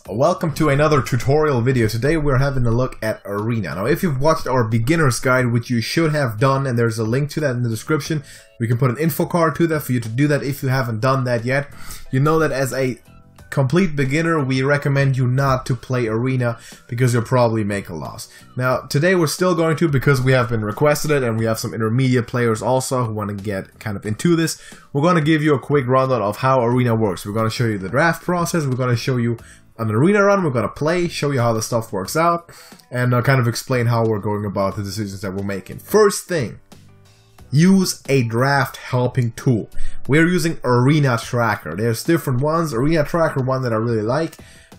Welcome to another tutorial video. Today we're having a look at Arena. Now if you've watched our beginner's guide, which you should have done, and there's a link to that in the description, we can put an info card to that for you to do that if you haven't done that yet. You know that as a complete beginner, we recommend you not to play Arena because you'll probably make a loss. Now today we're still going to, because we have been requested it and we have some intermediate players also who want to get kind of into this. We're going to give you a quick rundown of how Arena works. We're going to show you the draft process, we're going to show you an arena run, we're going to play, show you how the stuff works out, and kind of explain how we're going about the decisions that we're making. First thing, use a draft helping tool. We're using Arena Tracker. There's different ones. Arena Tracker, one that I really like.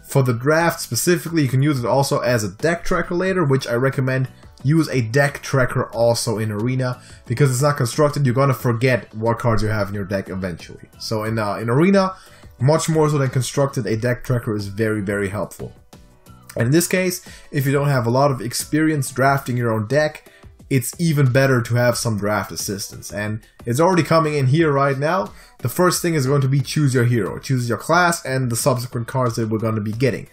For the draft specifically, you can use it also as a deck tracker later, which I recommend use a deck tracker also in Arena, because it's not constructed, you're going to forget what cards you have in your deck eventually. So in Arena, much more so than constructed, a deck tracker is very, very helpful. And in this case, if you don't have a lot of experience drafting your own deck, it's even better to have some draft assistance. And it's already coming in here right now. The first thing is going to be choose your hero, choose your class, and the subsequent cards that we're going to be getting.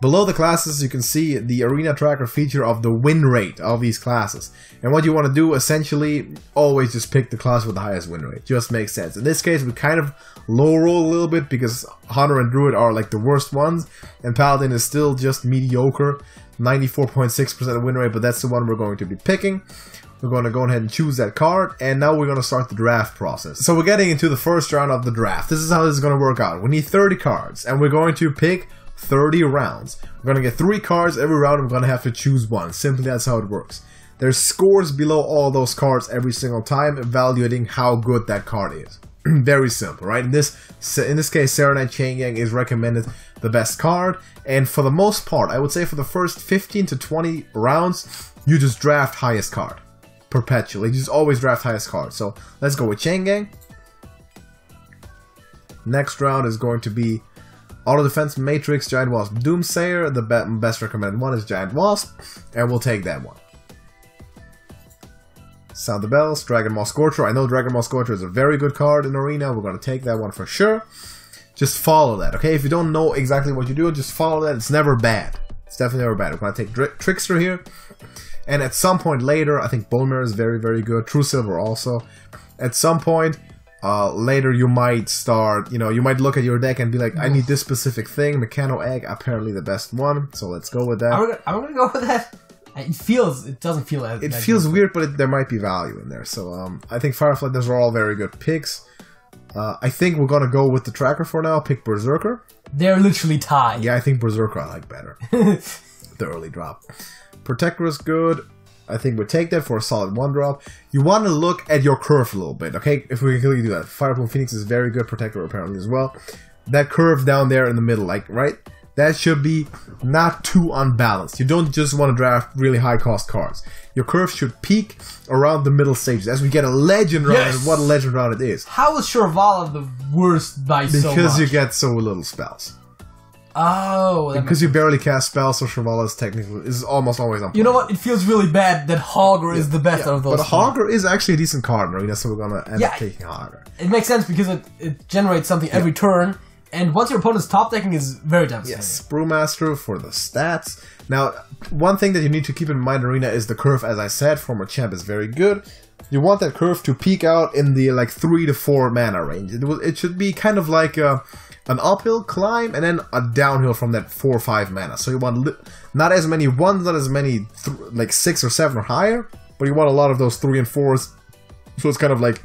Below the classes, you can see the Arena Tracker feature of the win rate of these classes. And what you want to do, essentially, always just pick the class with the highest win rate. Just makes sense. In this case, we kind of low roll a little bit because Hunter and Druid are like the worst ones, and Paladin is still just mediocre, 94.6% win rate, but that's the one we're going to be picking. We're going to go ahead and choose that card, and now we're going to start the draft process. So we're getting into the first round of the draft. This is how this is going to work out. We need 30 cards, and we're going to pick 30 rounds. We're going to get 3 cards every round, and we're going to have to choose one. Simply, that's how it works. There's scores below all those cards every single time, evaluating how good that card is. Very simple, right? In this case, Serenite Chain Gang is recommended the best card, and for the most part, I would say for the first 15 to 20 rounds, you just draft highest card. Perpetually, you just always draft highest card. So let's go with Chain Gang. Next round is going to be Auto Defense, Matrix, Giant Wasp, Doomsayer. The best recommended one is Giant Wasp, and we'll take that one. Sound the Bells, Dragon Maw Scorcher. I know Dragon Maw Scorcher is a very good card in Arena. We're going to take that one for sure. Just follow that, okay? If you don't know exactly what you're doing, just follow that. It's never bad. It's definitely never bad. We're going to take Trickster here. And at some point later, I think Bone Mirror is very, very good. True Silver also. At some point later, you might start, you might look at your deck and be like, I need this specific thing. Mechano Egg, apparently the best one. So let's go with that. Are we going to go with that? It doesn't feel as... It feels weird, but there might be value in there. So I think Firefly, those are all very good picks. I think we're going to go with the tracker for now. Pick Berserker. They're literally tied. Yeah, I think Berserker I like better. The early drop. Protector is good. I think we'll take that for a solid 1-drop. You want to look at your curve a little bit, okay? If we can clearly do that. Firebloom Phoenix is very good. Protector apparently as well. That curve down there in the middle, like, right? That should be not too unbalanced. You don't just want to draft really high cost cards. Your curve should peak around the middle stages. As we get a legend round, and what a legend round it is. How is Shirvala the worst by so much? Because you get so little spells. Oh. Because you barely cast spells, so Shirvala is almost always on point. You know what? It feels really bad that Hogger is the best out of those. But Hogger is actually a decent card in Arena, so we're going to end up taking Hogger. It makes sense because it generates something every turn. And once your opponent's top decking is very devastating. Yes, Brewmaster for the stats. Now, one thing that you need to keep in mind in Arena is the curve, as I said. Former Champ is very good. You want that curve to peak out in the 3 to 4 mana range. It should be kind of like an uphill climb and then a downhill from that 4 or 5 mana. So you want not as many 1s, not as many 6 or 7 or higher, but you want a lot of those 3 and 4s. So it's kind of like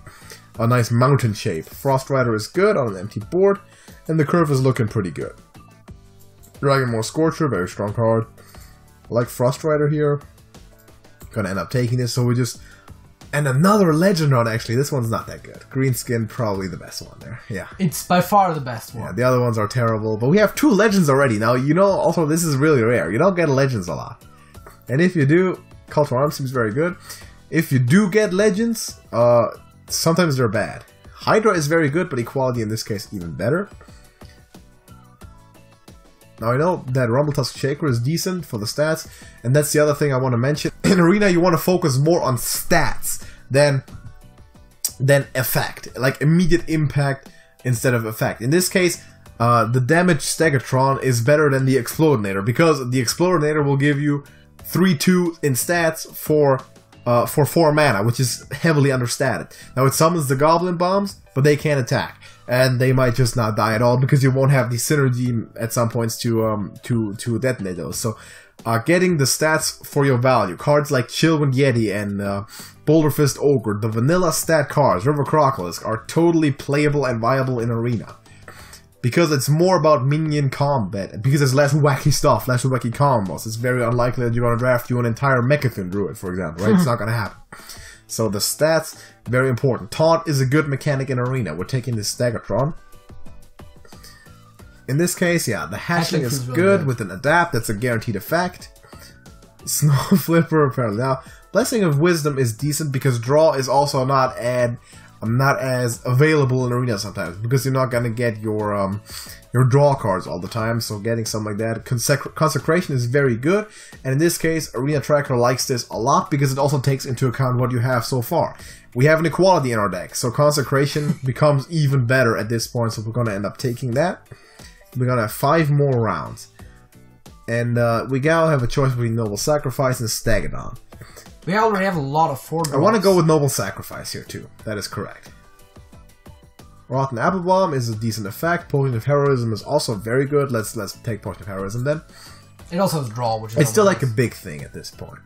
a nice mountain shape. Frost Rider is good on an empty board. And the curve is looking pretty good. Dragon Maw Scorcher, very strong card. I like Frost Rider here. Gonna end up taking this, so we just... And another legend round, actually. This one's not that good. Greenskin, probably the best one there. Yeah. It's by far the best one. Yeah, the other ones are terrible. But we have 2 legends already. Now, also, this is really rare. You don't get legends a lot. And if you do, Call to Arms seems very good. If you do get legends, sometimes they're bad. Hydra is very good, but Equality in this case even better. Now I know that Rumbletusk Shaker is decent for the stats, and that's the other thing I want to mention. In Arena, you want to focus more on stats than effect, like immediate impact instead of effect. In this case, the damage Stegatron is better than the Explodinator, because the Explodinator will give you 3/2 in stats for 4 mana, which is heavily understated. Now it summons the Goblin Bombs, but they can't attack, and they might just not die at all because you won't have the synergy at some points to detonate those. So getting the stats for your value, cards like Chillwind Yeti and Boulder Fist Ogre, the vanilla stat cards, River Crocolisk, are totally playable and viable in Arena. Because it's more about minion combat, because there's less wacky stuff, less wacky combos. It's very unlikely that you're going to draft you an entire Mechathon Druid, for example, right? It's not going to happen. So the stats, very important. Taunt is a good mechanic in Arena. We're taking this Stegatron. In this case, yeah, the hatchling is really good with an adapt. That's a guaranteed effect. Snow Flipper, apparently. Now, Blessing of Wisdom is decent because draw is also not as available in Arena sometimes, because you're not gonna get your draw cards all the time. So getting something like that, Consecration is very good, and in this case, Arena Tracker likes this a lot because it also takes into account what you have so far. We have an equality in our deck, so Consecration becomes even better at this point. So we're gonna end up taking that. We're gonna have 5 more rounds, and we now have a choice between Noble Sacrifice and Stegadon. We already have a lot of 4 drops. I want to go with Noble Sacrifice here too. That is correct. Rotten Apple Bomb is a decent effect. Potion of Heroism is also very good. Let's take Potion of Heroism then. It also has draw, which is it's still like a big thing at this point.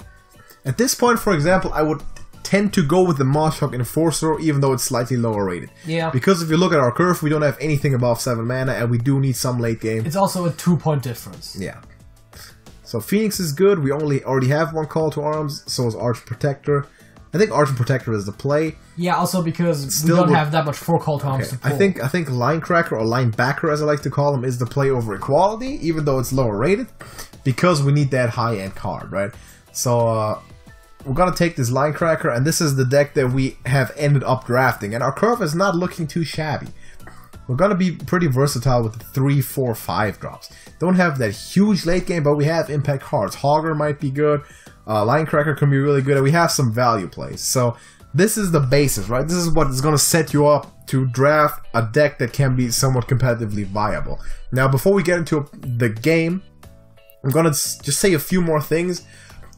At this point, for example, I would tend to go with the Moshhawk Enforcer, even though it's slightly lower rated. Yeah. Because if you look at our curve, we don't have anything above 7 mana, and we do need some late game. It's also a 2-point difference. Yeah. So Phoenix is good. We already have 1 Call to Arms, so is Arch Protector. I think Arch Protector is the play. Yeah, also because we don't have that much 4 Call to Arms to pull. I think Linecracker, or Linebacker as I like to call him, is the play over Equality, even though it's lower rated, because we need that high-end card, right? So we're gonna take this Linecracker, and this is the deck that we have ended up drafting, and our curve is not looking too shabby. We're going to be pretty versatile with the 3, 4, 5 drops. Don't have that huge late game, but we have impact cards. Hogger might be good. Linecracker can be really good. And we have some value plays. So this is the basis, right? This is what is going to set you up to draft a deck that can be somewhat competitively viable. Now, before we get into the game, I'm going to just say a few more things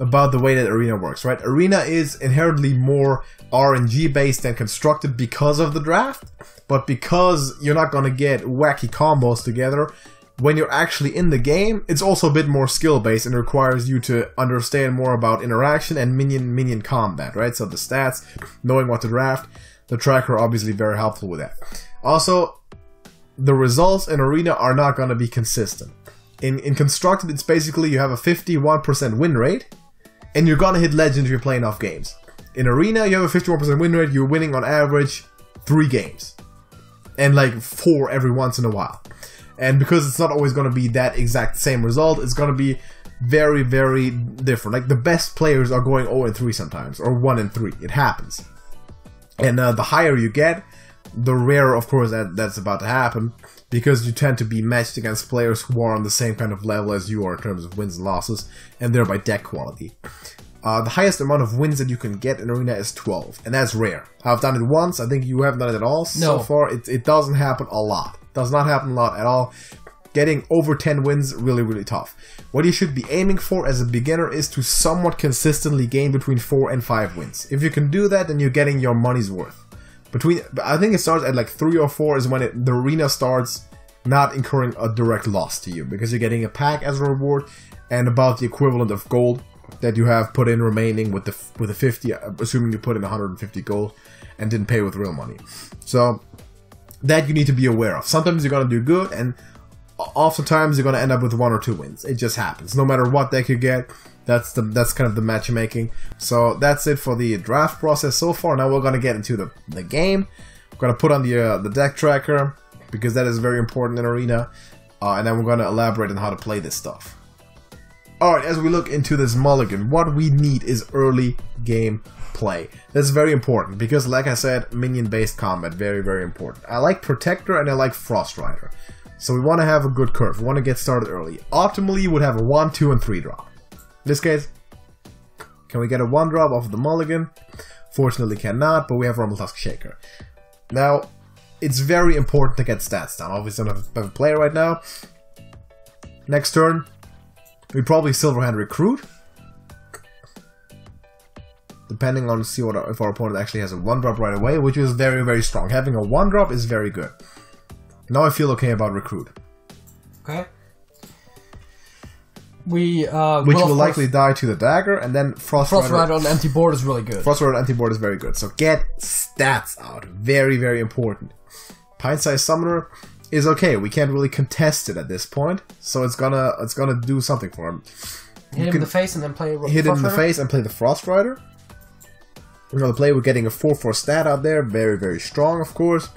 about the way that Arena works, right? Arena is inherently more RNG based than constructed because of the draft, but because you're not going to get wacky combos together, when you're actually in the game, it's also a bit more skill based and requires you to understand more about interaction and minion combat, right? So the stats, knowing what to draft, the tracker obviously very helpful with that. Also, the results in Arena are not going to be consistent. In Constructed, it's basically you have a 51% win rate, and you're gonna hit Legends if you're playing enough games. In Arena, you have a 51% win rate, you're winning on average 3 games. And like 4 every once in a while. And because it's not always gonna be that exact same result, it's gonna be very, very different. Like the best players are going 0-3 sometimes, or 1-3. It happens. And the higher you get, the rarer, of course, that's about to happen, because you tend to be matched against players who are on the same kind of level as you are in terms of wins and losses, and thereby deck quality. The highest amount of wins that you can get in Arena is 12, and that's rare. I've done it once, I think you haven't done it at all so far. It doesn't happen a lot. It does not happen a lot at all. Getting over 10 wins, really, really tough. What you should be aiming for as a beginner is to somewhat consistently gain between 4 and 5 wins. If you can do that, then you're getting your money's worth. I think it starts at like 3 or 4 is when the Arena starts not incurring a direct loss to you, because you're getting a pack as a reward and about the equivalent of gold that you have put in remaining with the 50, assuming you put in 150 gold and didn't pay with real money. So that you need to be aware of. Sometimes you're gonna do good, and oftentimes you're gonna end up with 1 or 2 wins. It just happens. No matter what deck you get, that's kind of the matchmaking. So that's it for the draft process so far. Now we're gonna get into the game. We're gonna put on the deck tracker, because that is very important in Arena, and then we're gonna elaborate on how to play this stuff. Alright, as we look into this mulligan, what we need is early game play. That's very important, because like I said, minion-based combat, very, very important. I like Protector and I like Frost Rider. So we want to have a good curve, we want to get started early. Optimally, you would have a 1, 2, and 3 drop. In this case, can we get a 1 drop off of the mulligan? Fortunately cannot, but we have Rumbletusk Shaker. Now, it's very important to get stats down. Obviously, I don't have a player right now. Next turn, we probably Silverhand Recruit. Depending on see what if our opponent actually has a 1-drop right away, which is very, very strong. Having a 1-drop is very good. Now I feel okay about Recruit. Okay. We which will likely die to the dagger, and then Frost Rider on the empty board is really good. Frost Rider on empty board is very good. So get stats out. Very, very important. Pint-sized Summoner is okay. We can't really contest it at this point, so it's gonna do something for him. Hit him in the face and then play hit him in the face and play the Frost Rider. Another play, we're getting a 4/4 stat out there. Very, very strong, of course.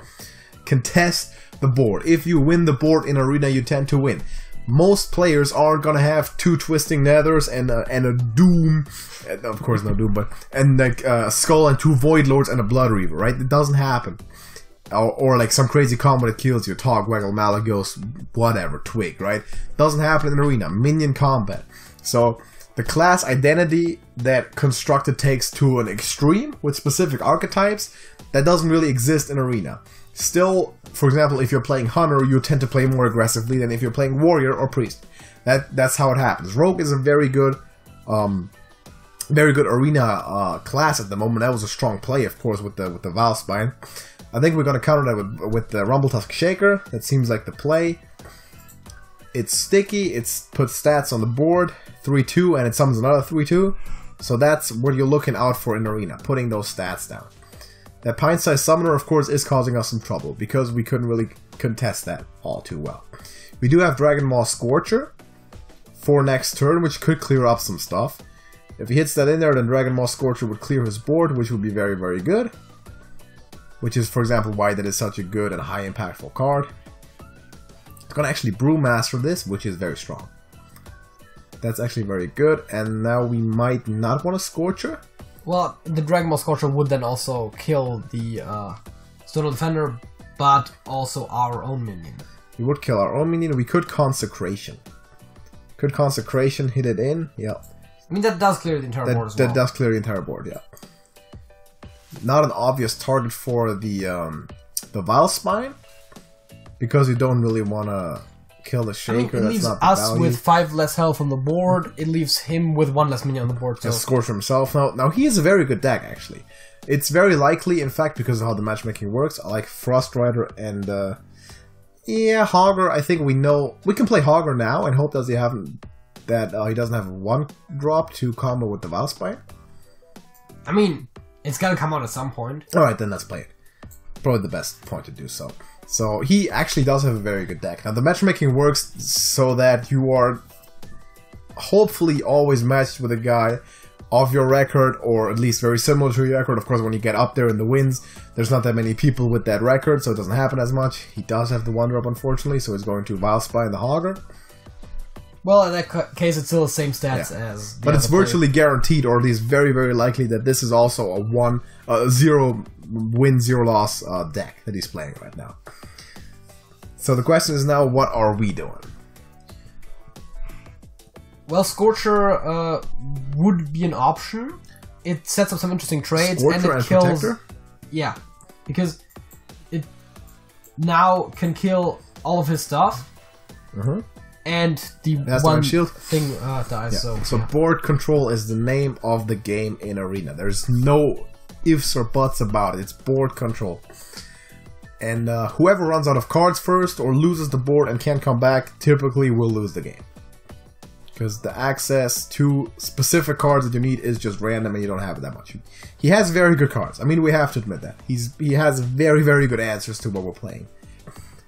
Contest the board. If you win the board in Arena, you tend to win. Most players aren't gonna have 2 Twisting Nethers and a Doom, of course no Doom, but and like a Skull and 2 Void Lords and a Blood Reaver, right? It doesn't happen. Or like some crazy combo that kills you, Tog, Waggle, Malagos, whatever, Twig, right? Doesn't happen in Arena. Minion combat. So the class identity that Constructed takes to an extreme with specific archetypes, that doesn't really exist in Arena. Still, for example, if you're playing Hunter, you tend to play more aggressively than if you're playing Warrior or Priest. That's how it happens. Rogue is a very good Arena class at the moment. That was a strong play, of course, with the Valspine. I think we're going to counter that with the Rumble Tusk Shaker. That seems like the play. It's sticky, it puts stats on the board, 3/2, and it summons another 3/2. So that's what you're looking out for in Arena, putting those stats down. That Pint-sized Summoner, of course, is causing us some trouble, because we couldn't really contest that all too well. We do have Dragon Maw Scorcher for next turn, which could clear up some stuff. If he hits that in there, then Dragon Maw Scorcher would clear his board, which would be very, very good. Which is, for example, why that is such a good and high impactful card. It's going to actually Brewmaster this, which is very strong. That's actually very good, and now we might not want a Scorcher. Well, the Dragon Ball Scorcher would then also kill the Stone Defender, but also our own minion. We would kill our own minion, we could Consecration. Could Consecration hit it in? Yeah. I mean, that does clear the entire board as well. That does clear the entire board, yeah. Not an obvious target for the Valspine, because you don't really want to kill the Shaker. I mean, it leaves us with 5 less health on the board. It leaves him with 1 less minion on the board. So. Scorcher himself. Now he is a very good deck, actually. It's very likely, in fact, because of how the matchmaking works. I like Frost Rider and yeah, Hogger. I think we know we can play Hogger now and hope that he doesn't have a 1-drop to combo with the Valspine. I mean, it's gotta come out at some point. Alright, then let's play it. Probably the best point to do so. So, he actually does have a very good deck. Now, the matchmaking works so that you are hopefully always matched with a guy of your record, or at least very similar to your record. Of course, when you get up there in the wins, there's not that many people with that record, so it doesn't happen as much. He does have the 1-drop, unfortunately, so he's going to Valspine the Hogger. Well, in that case, it's still the same stats as the But it's virtually guaranteed, or at least very, very likely, that this is also a 0 win, 0 loss deck that he's playing right now. So the question is now, what are we doing? Well, Scorcher would be an option. It sets up some interesting trades, Scorcher and it kills. Protector? Yeah, because it now can kill all of his stuff. And the one shield thing dies. Yeah. So board control is the name of the game in Arena. There's no ifs or buts about it. It's board control. And whoever runs out of cards first or loses the board and can't come back typically will lose the game. Because the access to specific cards that you need is just random and you don't have that much. He has very good cards. I mean, we have to admit that. He has very, very good answers to what we're playing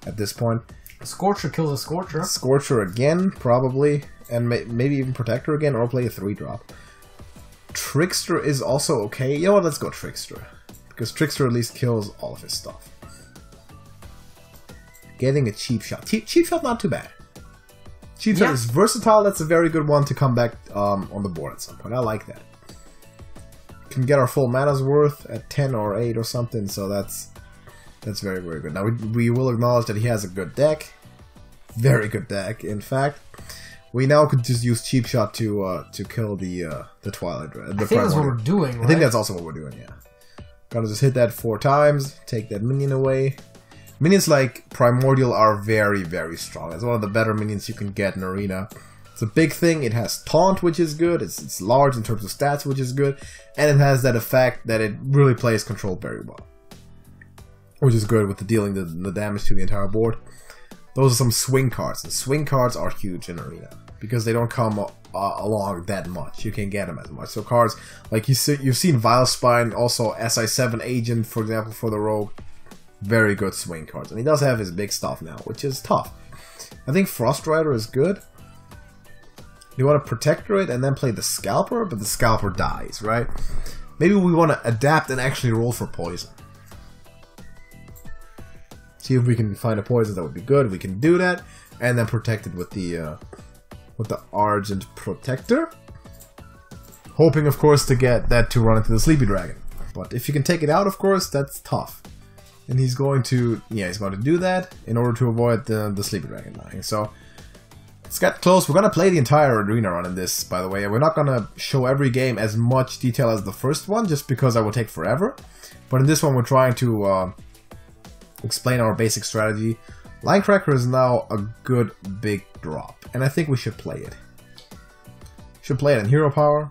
at this point. Scorcher kills a Scorcher. Scorcher again, probably. And maybe even Protector again, or play a 3-drop. Trickster is also okay. You know what, let's go Trickster. Because Trickster at least kills all of his stuff. Getting a Cheap Shot. Cheap Shot, not too bad. Cheap Shot is versatile. That's a very good one to come back on the board at some point. I like that. Can get our full mana's worth at 10 or 8 or something, so that's very, very good. Now, we will acknowledge that he has a good deck. Very good deck, in fact. We now could just use Cheap Shot to kill the Twilight Dread. I think that's what we're doing, right? I think that's also what we're doing, yeah. Gotta just hit that 4 times, take that minion away. Minions like Primordial are very, very strong. It's one of the better minions you can get in Arena. It's a big thing. It has Taunt, which is good. It's large in terms of stats, which is good. And it has that effect that it really plays control very well, which is good with the dealing the damage to the entire board. Those are some swing cards. And swing cards are huge in Arena because they don't come along that much. You can't get them as much. So cards like you've seen Vile Spine, also SI7 Agent, for example, for the Rogue. Very good swing cards. And he does have his big stuff now, which is tough. I think Frost Rider is good. You want to Protector it and then play the Scalper, but the Scalper dies, right? Maybe we want to adapt and actually roll for poison. See if we can find a poison that would be good. We can do that, and then protect it with the Argent Protector. Hoping, of course, to get that to run into the Sleepy Dragon. But if you can take it out, of course, that's tough. And he's going to do that in order to avoid the Sleepy Dragon dying. So it's got close. We're gonna play the entire arena run in this, by the way. We're not gonna show every game as much detail as the first one, just because that would take forever. But in this one, we're trying to explain our basic strategy. Linecracker is now a good big drop, and I think we should play it. Should play it in Hero Power.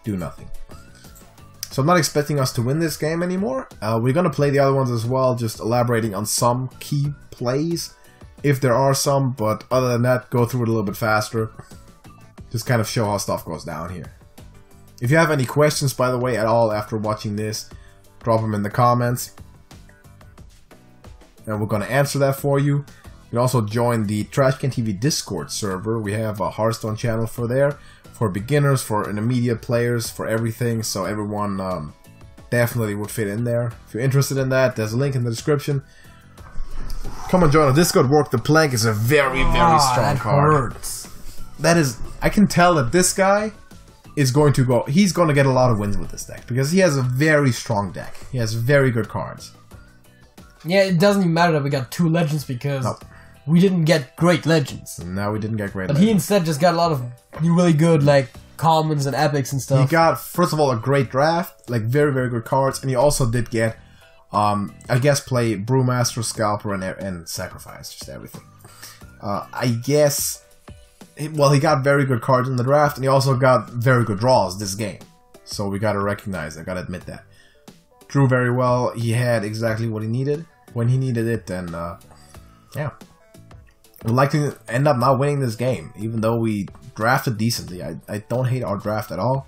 Do nothing. So I'm not expecting us to win this game anymore. We're gonna play the other ones as well, just elaborating on some key plays, if there are some, but other than that, go through it a little bit faster. Just kind of show how stuff goes down here. If you have any questions, by the way, at all after watching this, drop them in the comments. And we're gonna answer that for you. You can also join the TrashcanTV Discord server. We have a Hearthstone channel for there. For beginners, for intermediate players, for everything, so everyone definitely would fit in there. If you're interested in that, there's a link in the description. Come on, join our Discord. Work the Plank is a very, very strong card. Hurts. That is, I can tell that this guy is going to go. He's going to get a lot of wins with this deck because he has a very strong deck. He has very good cards. Yeah, it doesn't even matter that we got 2 legends because we didn't get great legends. No, we didn't get great legends. But he instead just got a lot of really good, like, commons and epics and stuff. He got, first of all, a great draft, like, very, very good cards, and he also did get, I guess, play Brewmaster, Scalper, and Sacrifice, just everything. I guess, well, he got very good cards in the draft, and he also got very good draws this game. So we gotta recognize that, gotta admit that. Drew very well, he had exactly what he needed, when he needed it, and, yeah. We'd like to end up not winning this game, even though we drafted decently. I don't hate our draft at all.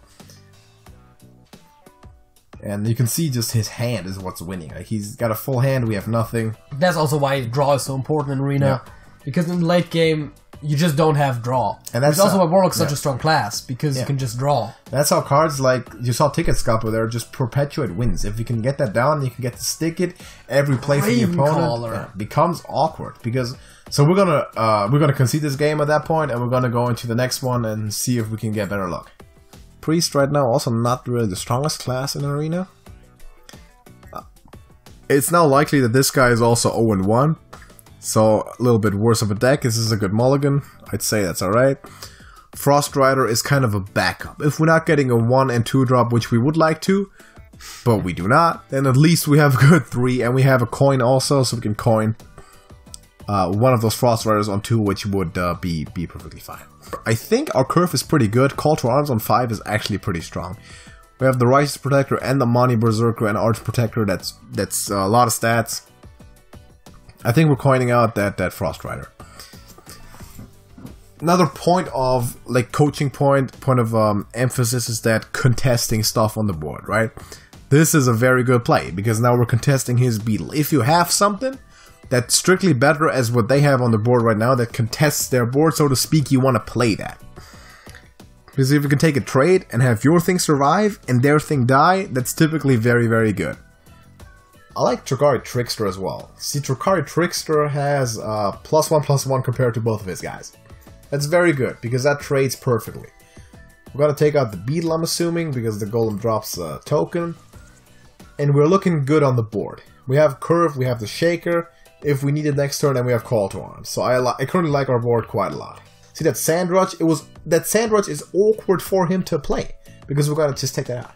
And you can see just his hand is what's winning. Like, he's got a full hand, we have nothing. That's also why draw is so important in Arena. Yeah. Because in the late game, you just don't have draw. And that's also why Warlock's such a strong class, because you can just draw. That's how cards like, you saw Ticket Scalper there, just perpetuate wins. If you can get that down, you can get to stick it every play for the opponent. Becomes awkward, because... So we're gonna concede this game at that point, and we're gonna go into the next one and see if we can get better luck. Priest right now also not really the strongest class in Arena. It's now likely that this guy is also 0-1, so a little bit worse of a deck. This is a good mulligan. I'd say that's alright. Frost Rider is kind of a backup. If we're not getting a 1 and 2 drop, which we would like to, but we do not, then at least we have a good 3, and we have a coin also, so we can coin one of those Frost Riders on 2, which would be perfectly fine. I think our curve is pretty good. Call to Arms on 5 is actually pretty strong. We have the Righteous Protector and the Money Berserker and Arch Protector. That's a lot of stats. I think we're coining out that Frost Rider. Another point of, like, coaching point of emphasis is that contesting stuff on the board, right? This is a very good play, because now we're contesting his Beetle. If you have something that's strictly better as what they have on the board right now, that contests their board, so to speak, you want to play that. Because if you can take a trade and have your thing survive and their thing die, that's typically very, very good. I like Tricari Trickster as well. See, Tricari Trickster has +1/+1 compared to both of his guys. That's very good, because that trades perfectly. We're gonna take out the Beetle, I'm assuming, because the Golem drops a token. And we're looking good on the board. We have Curve, we have the Shaker. If we need it next turn, then we have Call to Arms. So I currently like our board quite a lot. See that Sandrush? That Sandrush is awkward for him to play, because we're gonna just take that out.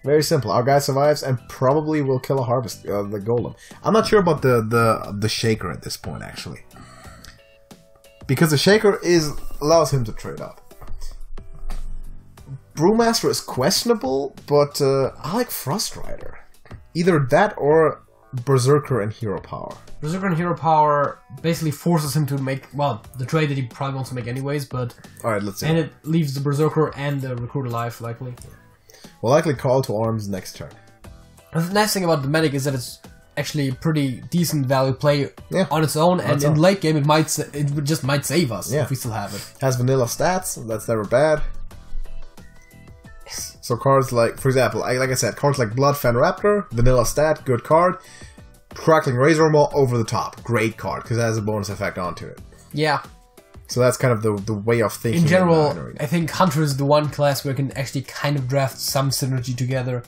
Very simple. Our guy survives and probably will kill a harvest, the golem. I'm not sure about the shaker at this point, actually. Because the shaker allows him to trade up. Brewmaster is questionable, but I like Frost Rider. Either that or Berserker and Hero Power. Berserker and Hero Power basically forces him to make, well, the trade that he probably wants to make anyways, but... Alright, let's see. And it leaves the Berserker and the Recruit alive, likely. We'll likely call to arms next turn. The nice thing about the Medic is that it's actually a pretty decent value play on its own, and in late game it just might save us if we still have it. Has vanilla stats, that's never bad. So cards like, for example, like I said, cards like Bloodfen Raptor, vanilla stat, good card. Crackling Razor Maw, over the top, great card, because it has a bonus effect onto it. Yeah. So that's kind of the way of thinking. In general, I think Hunter is the one class where you can actually kind of draft some synergy together.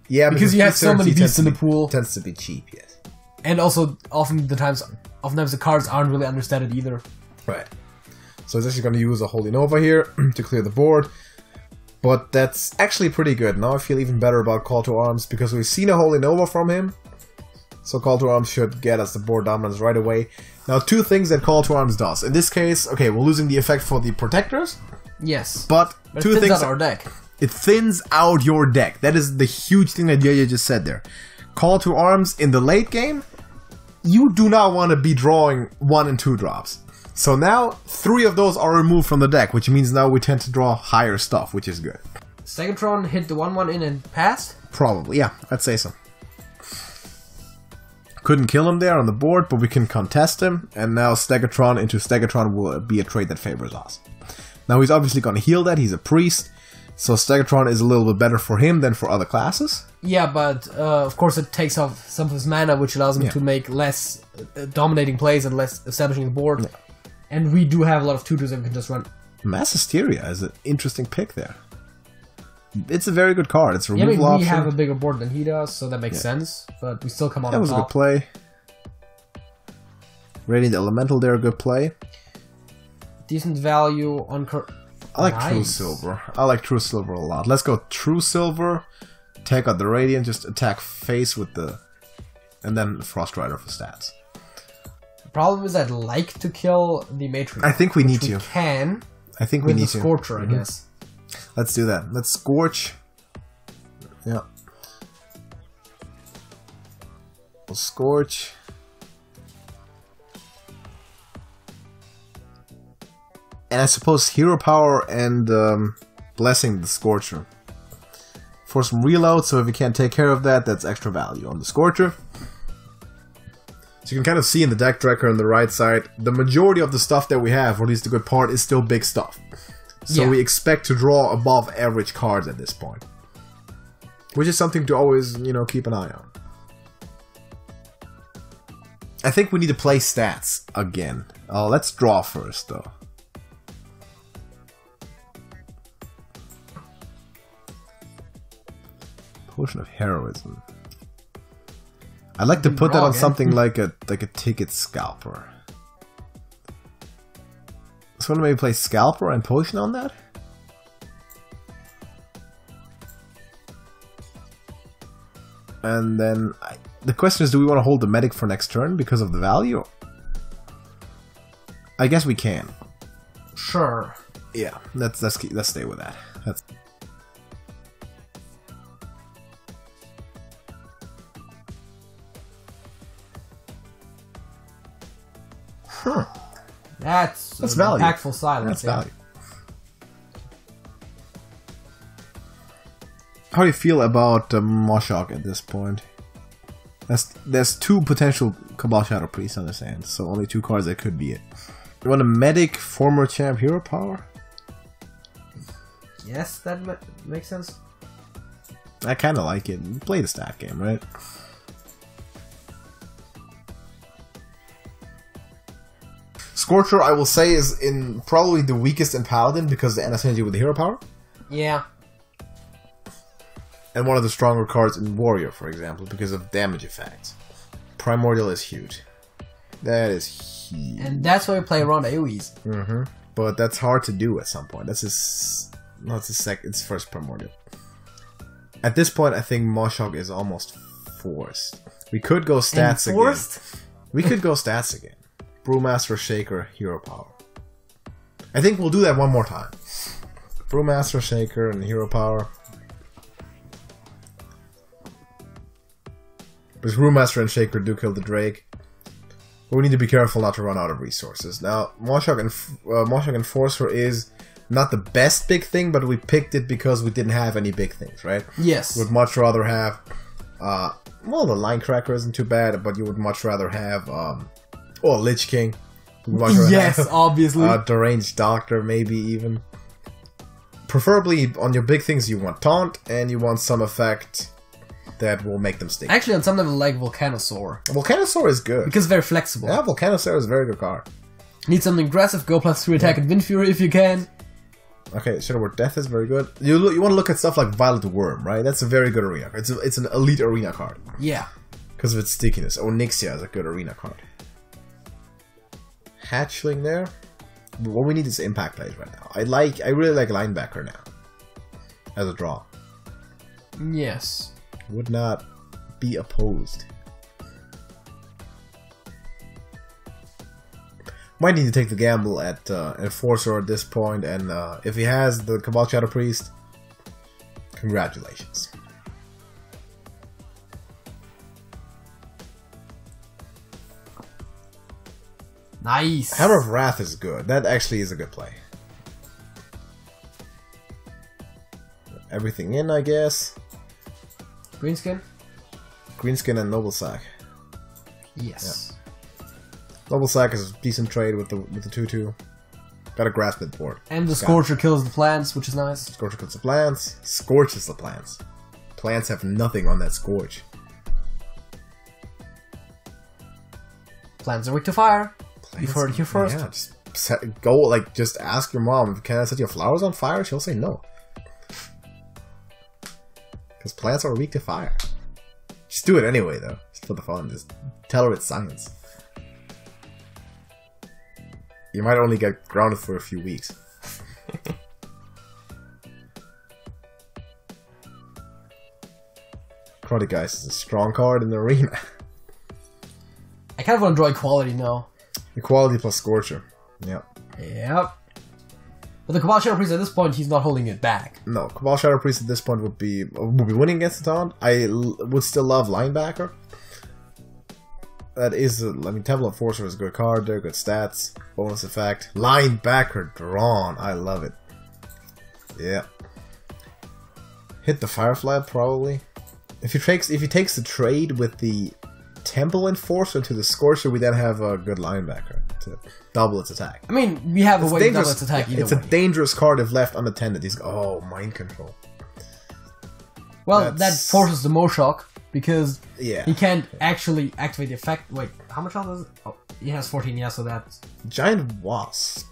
Yeah, because you have so many beasts in the pool. Tends to be cheap, yes. And also, oftentimes the cards aren't really understated either. Right. So it's actually going to use a Holy Nova here to clear the board. But that's actually pretty good. Now I feel even better about Call to Arms because we've seen a Holy Nova from him. So Call to Arms should get us the board dominance right away. Now, two things that Call to Arms does. In this case, okay, we're losing the effect for the protectors. Yes. But two things. It thins out our deck. It thins out your deck. That is the huge thing that Yaya just said there. Call to Arms in the late game, you do not want to be drawing 1 and 2 drops. So now, 3 of those are removed from the deck, which means now we tend to draw higher stuff, which is good. Stegatron hit the 1/1 in and passed? Probably, yeah, I'd say so. Couldn't kill him there on the board, but we can contest him, and now Stegatron into Stegatron will be a trade that favors us. Now he's obviously going to heal that, he's a priest, so Stegatron is a little bit better for him than for other classes. Yeah, but of course it takes off some of his mana, which allows him to make less dominating plays and less establishing the board. Yeah. And we do have a lot of tutors that we can just run. Mass Hysteria is an interesting pick there. It's a very good card. It's a removal option. We have a bigger board than he does, so that makes sense. But we still come on top. That was a good play. Radiant Elemental there, good play. Decent value on... I like True Silver. I like True Silver a lot. Let's go True Silver. Take out the Radiant, just attack face with the... And then Frost Rider for stats. The problem is I'd like to kill the Matrix. I think we need to. I think we need to. With the Scorcher, I guess. Let's do that. Let's Scorch. Yeah. We'll Scorch. And I suppose Hero Power and Blessing the Scorcher. For some reload, so if you can't take care of that, that's extra value on the Scorcher. So you can kind of see in the deck tracker on the right side, the majority of the stuff that we have, or at least the good part, is still big stuff. So we expect to draw above average cards at this point. Which is something to always, you know, keep an eye on. I think we need to play stats again. Let's draw first, though. Potion of Heroism. I'd like to put that on something like a Ticket Scalper. So maybe play Scalper and Potion on that? And then the question is, do we want to hold the Medic for next turn because of the value? I guess we can. Sure. Yeah, let's stay with that. That's. Huh. That's value. Impactful silence. That's value. How do you feel about Moshok at this point? There's 2 potential Cabal Shadow Priests on his hand, so only 2 cards that could be it. You want a Medic, former champ, Hero Power? Yes, that makes sense. I kind of like it. Play the stat game, right? Scorcher, I will say, is in probably the weakest in Paladin because of the synergy with the Hero Power. Yeah. And one of the stronger cards in Warrior, for example, because of damage effects. Primordial is huge. That is huge. And that's why we play around AoEs. Mm-hmm. But that's hard to do at some point. That's his... No, it's his first Primordial. At this point, I think Moshock is almost forced. We could go stats again. We could go stats again. Brewmaster, Shaker, Hero Power. I think we'll do that one more time. Brewmaster, Shaker, and Hero Power. Because Brewmaster and Shaker do kill the Drake. But we need to be careful not to run out of resources. Now, Moshock Enforcer is not the best big thing, but we picked it because we didn't have any big things, right? Yes. Would much rather have... well, the Line Cracker isn't too bad, but you would much rather have... Lich King. Yes, obviously. Deranged Doctor, maybe even. Preferably on your big things, you want Taunt, and you want some effect that will make them stick. Actually, on some level, like Volcanosaur. Volcanosaur is good. Because it's very flexible. Yeah, Volcanosaur is a very good card. Need something aggressive, go +3 attack and Wind Fury if you can. Okay, Shadow Word Death is very good. You want to look at stuff like Violet Worm, right? That's a very good arena card. It's an elite arena card. Yeah. Because of its stickiness. Onyxia is a good arena card. Hatchling there. What we need is impact plays right now. I really like Linebacker now. As a draw. Yes. Would not be opposed. Might need to take the gamble at Enforcer at this point, and if he has the Cabal Shadow Priest, congratulations. Nice. Hammer of Wrath is good. That actually is a good play. Everything in, I guess. Greenskin? Greenskin and Noble Sack. Yes. Yeah. Noble Sack is a decent trade with the 2/2. Got a grasp at board. And the Scorcher kills the plants, which is nice. Scorcher kills the plants. Scorches the plants. Plants have nothing on that Scorch. Plants are weak to fire. You've heard it here first. Yeah, just ask your mom, can I set your flowers on fire? She'll say no. Because plants are weak to fire. Just do it anyway, though. Just for the fun. Just tell her it's science. You might only get grounded for a few weeks. Karate Geist is a strong card in the arena. I kind of want to draw Equality now. Equality plus Scorcher. Yep. Yep. But the Cabal Shadow Priest at this point, he's not holding it back. No, Cabal Shadow Priest at this point would be winning against the Taunt. I would still love Linebacker. That is, Temple Enforcer is a good card. They're good stats. Bonus effect. Linebacker drawn. I love it. Yeah. Hit the Firefly probably. If he takes the trade with the Temple Enforcer to the Scorcher, we then have a good Linebacker to double its attack. I mean, we have a way to double its attack either way. It's a dangerous card if left unattended. Mind control. Well, that forces the Moshock, because he can't actually activate the effect. Wait, how much health is it? Oh, he has 14, yeah, so that's... Giant Wasp.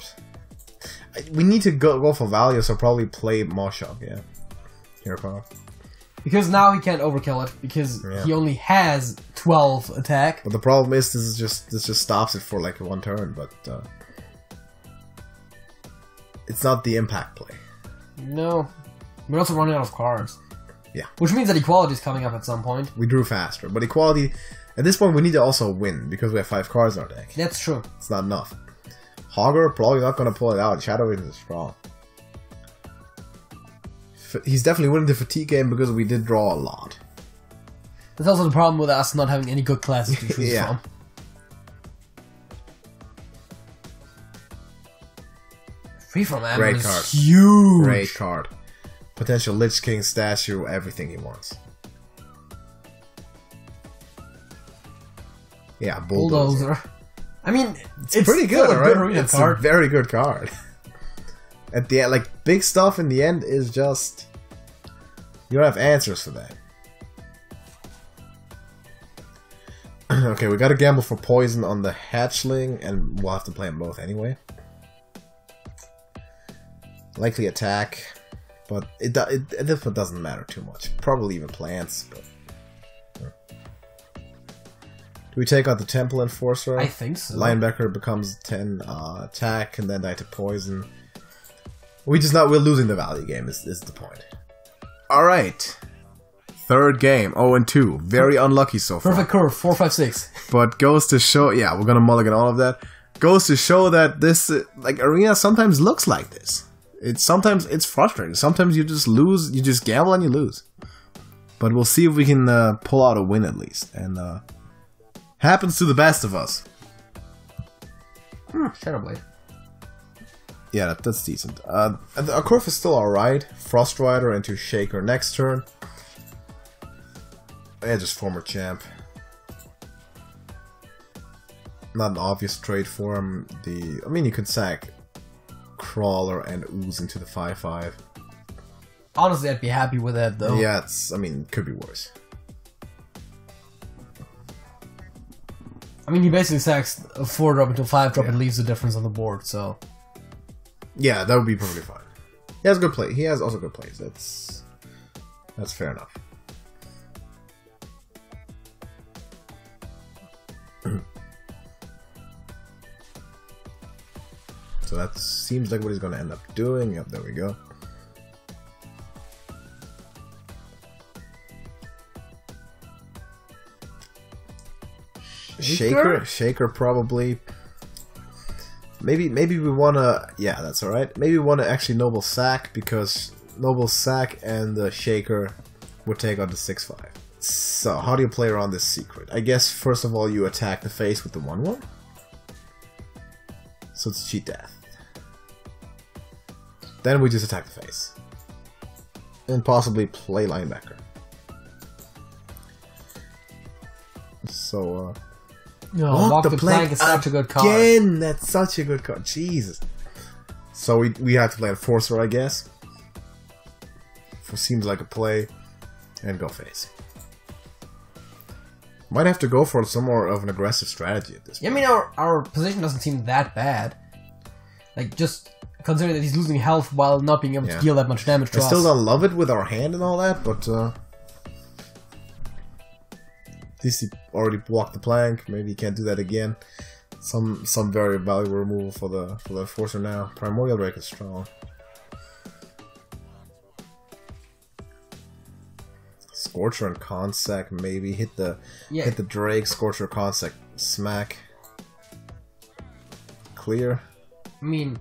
We need to go for value, so probably play Moshock, yeah. Hero Power. Because now he can't overkill it, because he only has 12 attack. But the problem is, this just stops it for like one turn, but it's not the impact play. No. We're also running out of cards. Yeah. Which means that Equality is coming up at some point. We drew faster, but Equality, at this point we need to also win, because we have 5 cards in our deck. That's true. It's not enough. Hogger, probably not going to pull it out. Shadow Wave is strong. He's definitely winning the fatigue game because we did draw a lot. That's also the problem with us not having any good classes to choose from. Free from Ammo Great is card. Huge. Great card. Potential Lich King statue, everything he wants. Yeah, Bulldozer. I mean, it's pretty good, right? It's a very good card. At the end, like, big stuff in the end is just... You don't have answers for that. Okay, we gotta gamble for poison on the Hatchling, and we'll have to play them both anyway. Likely attack, but it doesn't matter too much. Probably even plants, but... Do we take out the Temple Enforcer? I think so. Linebacker becomes 10 attack, and then die to poison. We're losing the value game is the point. Alright. third game, 0-2. Very unlucky so far. Perfect curve, 4, 5, 6. But goes to show, yeah, we're gonna mulligan all of that. Goes to show that this, like, arena sometimes looks like this. Sometimes it's frustrating. Sometimes you just lose, you just gamble and you lose. But we'll see if we can pull out a win at least. And happens to the best of us. Shadowblade. Yeah, that's decent. A curve is still alright. Frost Rider into Shaker next turn. Yeah, just former champ. Not an obvious trade for him. I mean, you could sack Crawler and Ooze into the 5/5. Honestly, I'd be happy with that, though. Yeah, I mean, could be worse. I mean, he basically sacks a 4-drop into a 5-drop and leaves the difference on the board, so... Yeah, that would be perfectly fine. He has good play. He has also good plays. That's fair enough. So that seems like what he's going to end up doing. Yep, there we go. Shaker probably. Maybe we wanna. Yeah, that's all right. Maybe we wanna actually Noble Sack because Noble Sack and the Shaker would take on the 6/5. So how do you play around this secret? I guess first of all you attack the face with the 1/1. So it's cheat death. Then we just attack the face. And possibly play linebacker. So Walk the Plank is such a good card. Again, that's such a good card. Jesus. So we have to play Enforcer, I guess. Seems like a play. And go face. Might have to go for some more of an aggressive strategy at this point. Yeah, I mean, our position doesn't seem that bad. Like, just considering that he's losing health while not being able to deal that much damage to us. I still don't love it with our hand and all that, but at least he already blocked the plank. Maybe he can't do that again. Some very valuable removal for the Enforcer now. Primordial Drake is strong. Scorcher and Consec, maybe hit the Drake. Scorcher, Consec, smack. Clear. I mean,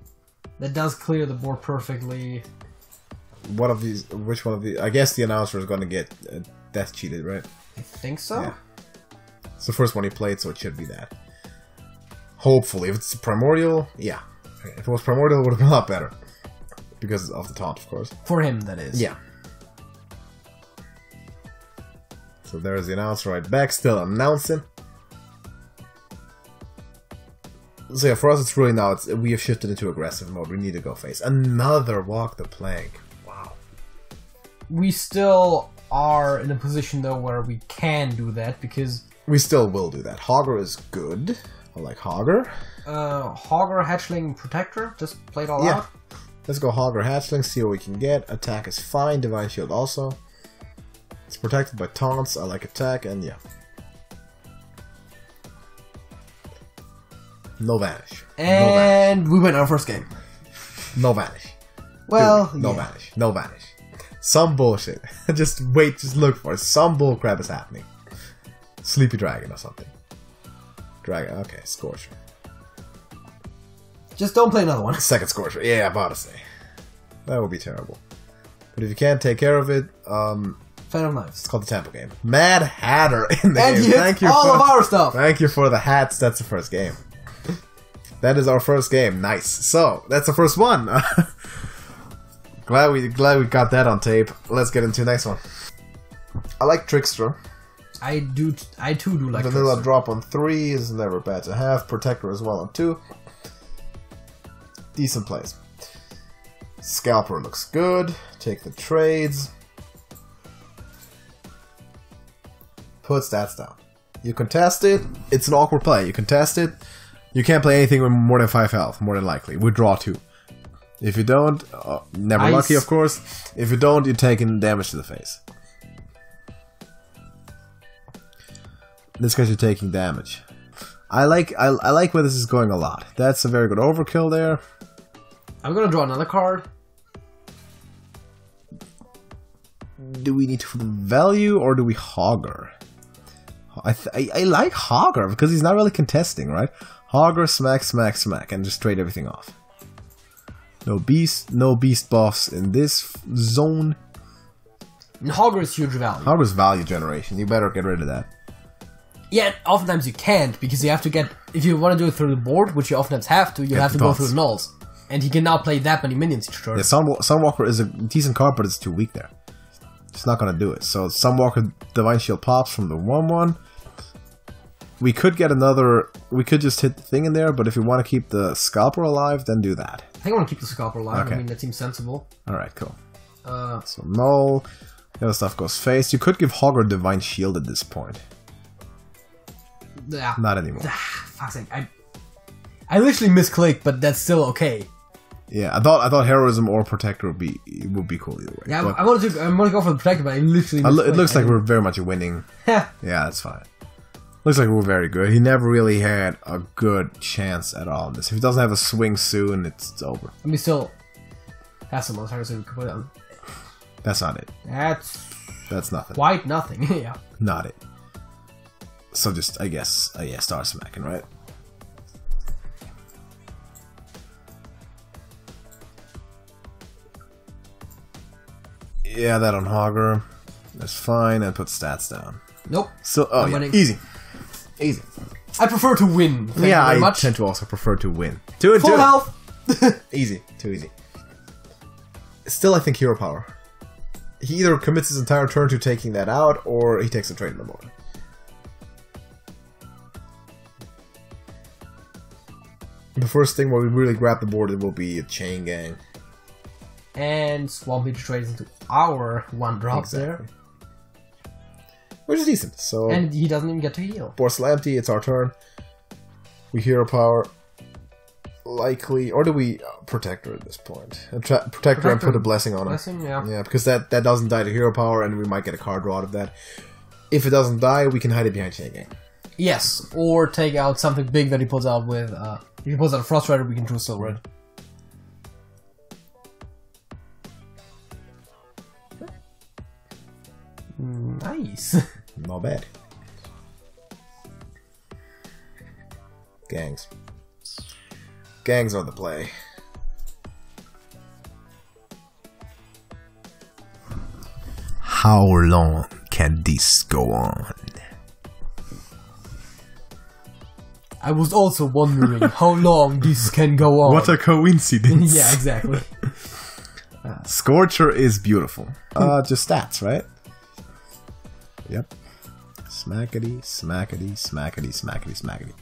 that does clear the board perfectly. One of these, which one of these? I guess the announcer is going to get death cheated, right? I think so. Yeah. It's the first one he played, so it should be that. Hopefully, if it's Primordial, yeah. If it was Primordial, it would have been a lot better because of the taunt, of course. For him, that is. Yeah. So there's the announcer right back, still announcing. So yeah, for us it's really now, we have shifted into aggressive mode. We need to go face. Another Walk the Plank. Wow. We still are in a position though where we can do that because... We still will do that. Hogger is good. I like Hogger. Hogger, Hatchling, Protector. Just play it all out. Let's go Hogger, Hatchling, see what we can get. Attack is fine. Divine Shield also. It's protected by taunts. I like attack, and yeah. No vanish. And we win our first game. No vanish. Well, dude, no vanish. No vanish. Some bullshit. Just wait, just look for it. Some bullcrap is happening. Sleepy Dragon or something. Dragon, okay, Scorcher. Just don't play another one. Second Scorcher, yeah, about to say. That would be terrible. But if you can't take care of it, Fan of Knives. It's called the Temple game. Mad Hatter in the and game. Thank you all of our stuff. Thank you for the hats. That's the first game. That is our first game. Nice. So that's the first one. glad we got that on tape. Let's get into the next one. I like Trickster. I too do like Vanilla Trickster. drop on 3 is never bad to have. Protector as well on 2. Decent plays. Scalper looks good. Take the trades. Put stats down. You contest it. It's an awkward play. You contest it. You can't play anything with more than 5 health, more than likely. We draw 2. If you don't, never lucky, of course. If you don't, you're taking damage to the face. In this case, you're taking damage. I like where this is going a lot. That's a very good overkill there. I'm gonna draw another card. do we need to value or do we Hogger? I like Hogger because he's not really contesting, right? Hogger, smack, smack, smack, and just trade everything off. No beast buffs in this zone. And Hogger is huge value. Hogger's value generation. You better get rid of that. Yeah, oftentimes you can't because you have to get, if you want to do it through the board, which you oftentimes have to, you have to go through the nulls. And he can now play that many minions each turn. Yeah, Sunwalker is a decent card, but it's too weak there. It's not going to do it. So Sunwalker Divine Shield pops from the 1/1. We could get another... We could just hit the thing in there, but if you want to keep the Scalper alive, then do that. I think I want to keep the Scalper alive. Okay. I mean, that seems sensible. Alright, cool. So null. The other stuff goes face. You could give Hogger Divine Shield at this point. Yeah. Not anymore. Fuck's sake. I literally misclicked, but that's still okay. Yeah, I thought Heroism or Protector would be cool either way. Yeah, I want to go for the Protector, but I literally misclicked. It looks like we're very much winning. Yeah, that's fine. Looks like we're very good. He never really had a good chance at all in this. If he doesn't have a swing soon, it's over. And we still have some most so we can put it on. That's not it. That's nothing. Quite nothing, yeah. Not it. So just, I guess, start smacking, right? Yeah, that on Hogger. That's fine, and put stats down. Nope. So, oh yeah, easy. Easy. I prefer to win. Thank you very much. Tend to also prefer to win. Do it, Full health! Easy. Too easy. Still, I think hero power. He either commits his entire turn to taking that out, or he takes a trade in the board. The first thing where we really grab the board, it will be a Chain Gang. And Swampy trades into our 1-drop there. Which is decent, so... And he doesn't even get to heal. Board's still empty, it's our turn. We hero power. Likely... Or do we Protector at this point? Protector and put a Blessing on him. Yeah, because that doesn't die to hero power, and we might get a card draw out of that. If it doesn't die, we can hide it behind Chain Gang. Yes, or take out something big that he pulls out with... if he pulls out a Frost Rider, we can draw Soul Red. Nice. Not bad. Gangs. Gangs are the play. How long can this go on? I was also wondering how long this can go on. What a coincidence. Yeah, exactly. Scorcher is beautiful. Just stats, right? Yep. Smackety, smackety, smackety, smackety, smackety.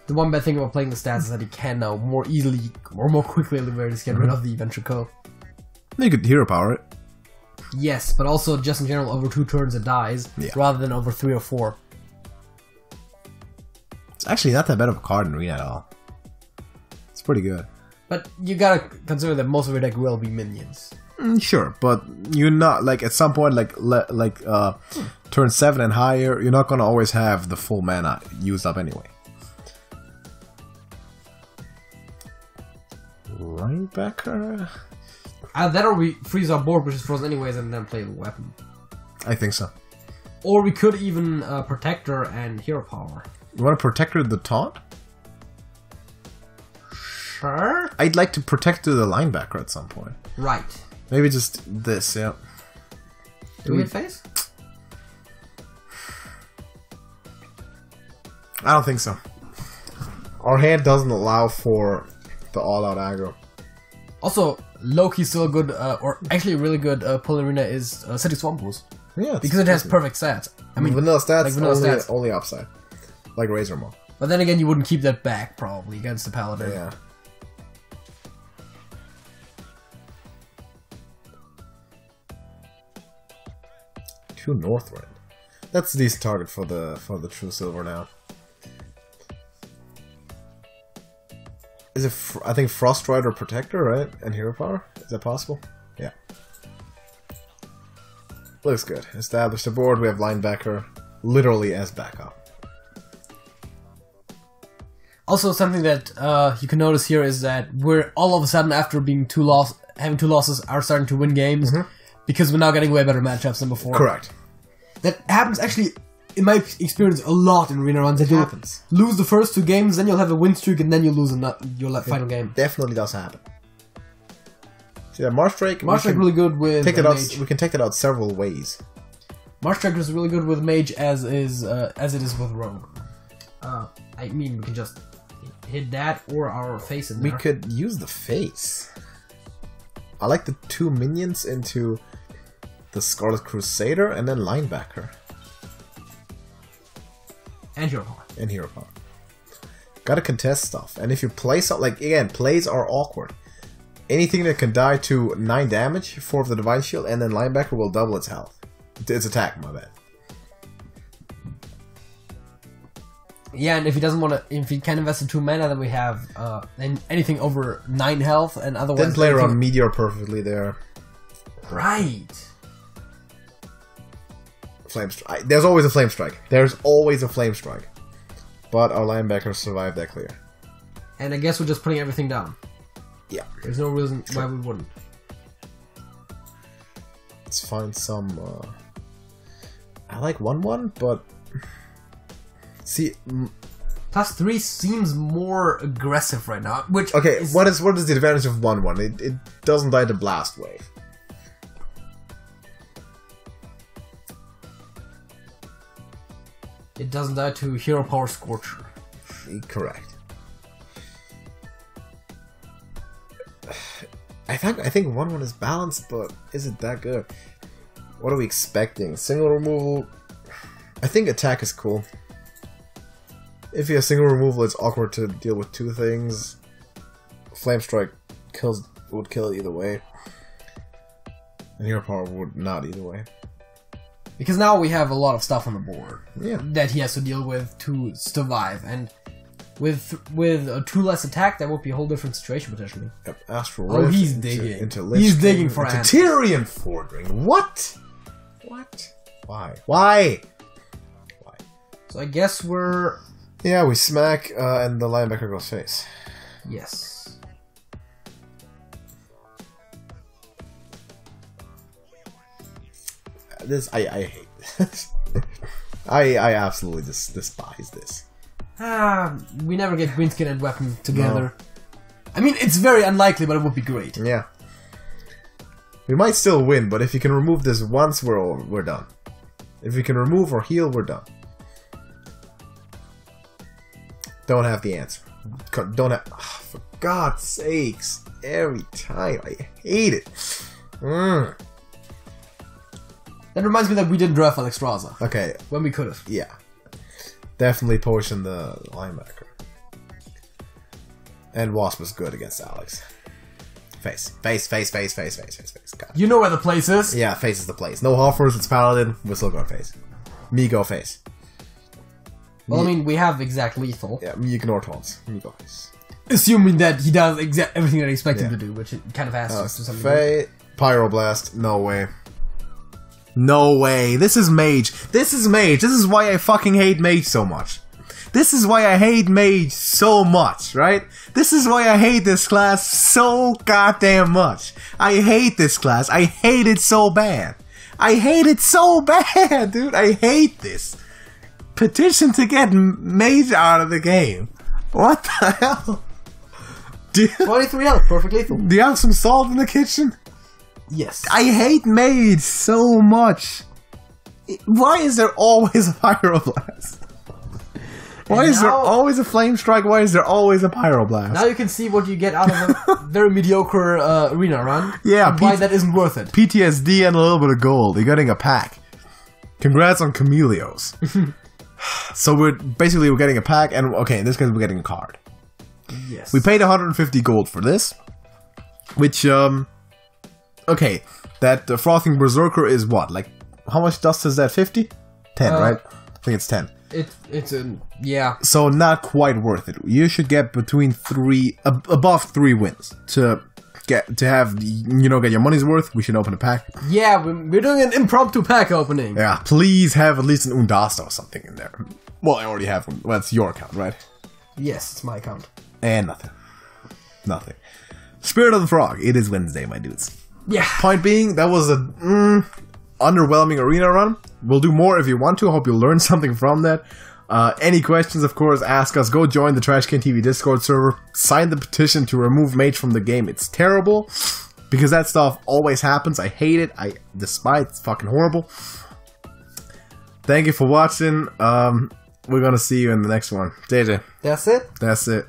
The one bad thing about playing the stats is that he can now more easily or more quickly get rid of the Ventricle. You could hero power it. Yes, but also just in general over 2 turns it dies, rather than over 3 or 4. It's actually not that bad of a card in Arena at all. It's pretty good. But you gotta consider that most of your deck will be minions. Sure, but you're not, like, at some point, turn 7 and higher, you're not gonna always have the full mana used up anyway. Linebacker? That or we freeze our board, which is frozen anyways, and then play the weapon. I think so. Or we could even Protector and Hero Power. You want to Protector the taunt? Sure. I'd like to Protector the linebacker at some point. Right. Maybe just this, yeah. Do we hit face? I don't think so. Our hand doesn't allow for the all-out aggro. Also, low-key still a good, or actually a really good pull arena is City Swamp Boost. Yeah, because it has perfect stats. I mean, vanilla stats, like vanilla only upside. Like Razor Maw. But then again, you wouldn't keep that back, probably, against the Paladin. Yeah. True Northwind. That's a decent target for the True Silver now. Is it? I think Frost Rider Protector, right? And Hero Power. Is that possible? Yeah. Looks good. Establish the board. We have linebacker literally as backup. Also, something that you can notice here is that we're all of a sudden, after being having 2 losses, are starting to win games. because we're now getting way better matchups than before. Correct. That happens actually, in my experience, a lot in arena runs. That you'll lose the first 2 games, then you'll have a win streak, and then you'll lose your final game. Definitely does happen. See that Marstrike? Marstrike really good with Mage. We can take that out several ways. Marstrike is really good with Mage as it is with Rogue. I mean, we can just hit that or our face in there. We could use the face. I like the 2 minions into the Scarlet Crusader and then Linebacker. And Hero Power. And Hero Power. Gotta contest stuff. And if you play something, like, again, plays are awkward. Anything that can die to 9 damage, 4 of the Divine Shield, and then Linebacker will double its health. Its attack, my bad. Yeah, and if he doesn't want to, if he can invest in 2 mana, then we have anything over 9 health, and otherwise... Then play around Meteor perfectly there. Right. Flame Strike. There's always a Flame Strike. There's always a Flame Strike. But our Linebacker survived that clear. And I guess we're just putting everything down. Yeah. There's no reason why we wouldn't. Let's find some... I like 1/1, but... See... +3 seems more aggressive right now, which... Okay, what is the advantage of 1/1? It doesn't die to Blast Wave. It doesn't die to Hero Power Scorcher. Correct. I think 1/1 is balanced, but is it that good? What are we expecting? Single removal? I think attack is cool. If you have single removal, it's awkward to deal with 2 things. Flame Strike would kill either way. And Hero Power would not either way. Because now we have a lot of stuff on the board that he has to deal with to survive, and with a 2 less attack, that would be a whole different situation potentially. Yep, Astral Rift. Oh, he's digging. He's digging for answers. Tyrion Fordring. What? What? Why? Why? Why? So I guess we're... Yeah, we smack, and the Linebacker goes face. Yes. This I hate this. I absolutely despise this. We never get Windskin and Weapon together. No. I mean, it's very unlikely, but it would be great. Yeah. We might still win, but if you can remove this once, we're done. If we can remove or heal, we're done. Don't have the answer. Don't have... Oh, for God's sakes. Every time. I hate it. That reminds me that we didn't draft Alexstrasza. Okay. When we could have. Yeah. Definitely potion the Linebacker. And Wasp is good against Alex. Face. Face, face, face, face, face, face, face. God. You know where the place is? Yeah, face is the place. No Hoffers, it's Paladin. We're still going face. Me go face. Well, I mean, we have exact lethal. Yeah, me ignore taunts. Me go face. Assuming that he does everything that I expect him to do, which it kind of has to some degree. Pyroblast. No way. No way. This is Mage. This is Mage. This is why I fucking hate Mage so much. This is why I hate Mage so much, right? This is why I hate this class so goddamn much. I hate this class. I hate it so bad. I hate it so bad, dude. I hate this. Petition to get Mage out of the game. What the hell? 23 health. Perfect lethal. Do you have some salt in the kitchen? Yes. I hate Mage so much. Why is there always a Pyroblast? Why is there always a Flame Strike? Why is there always a Pyroblast? Now you can see what you get out of a very mediocre arena run. Yeah. And why that isn't worth it. PTSD and a little bit of gold. You're getting a pack. Congrats on Chameleos. So we're getting a pack, and okay, in this case we're getting a card. Yes. We paid 150 gold for this. Which, okay, that Frothing Berserker is what? Like, how much dust is that? 50? 10, right? I think it's 10. Yeah. So not quite worth it. You should get between above 3 wins to have, get your money's worth. We should open a pack. Yeah, we're doing an impromptu pack opening. Yeah, please have at least an Undasta or something in there. Well, I already have one. Well, it's your account, right? Yes, it's my account. And nothing. Nothing. Spirit of the Frog. It is Wednesday, my dudes. Yeah. Point being, that was a underwhelming arena run. We'll do more if you want to. I hope you'll learn something from that. Any questions, of course, ask us. Go join the TrashcanTV Discord server. Sign the petition to remove Mage from the game. It's terrible, because that stuff always happens. I hate it. I despise it. It's fucking horrible. Thank you for watching. We're gonna see you in the next one. JJ. That's it? That's it.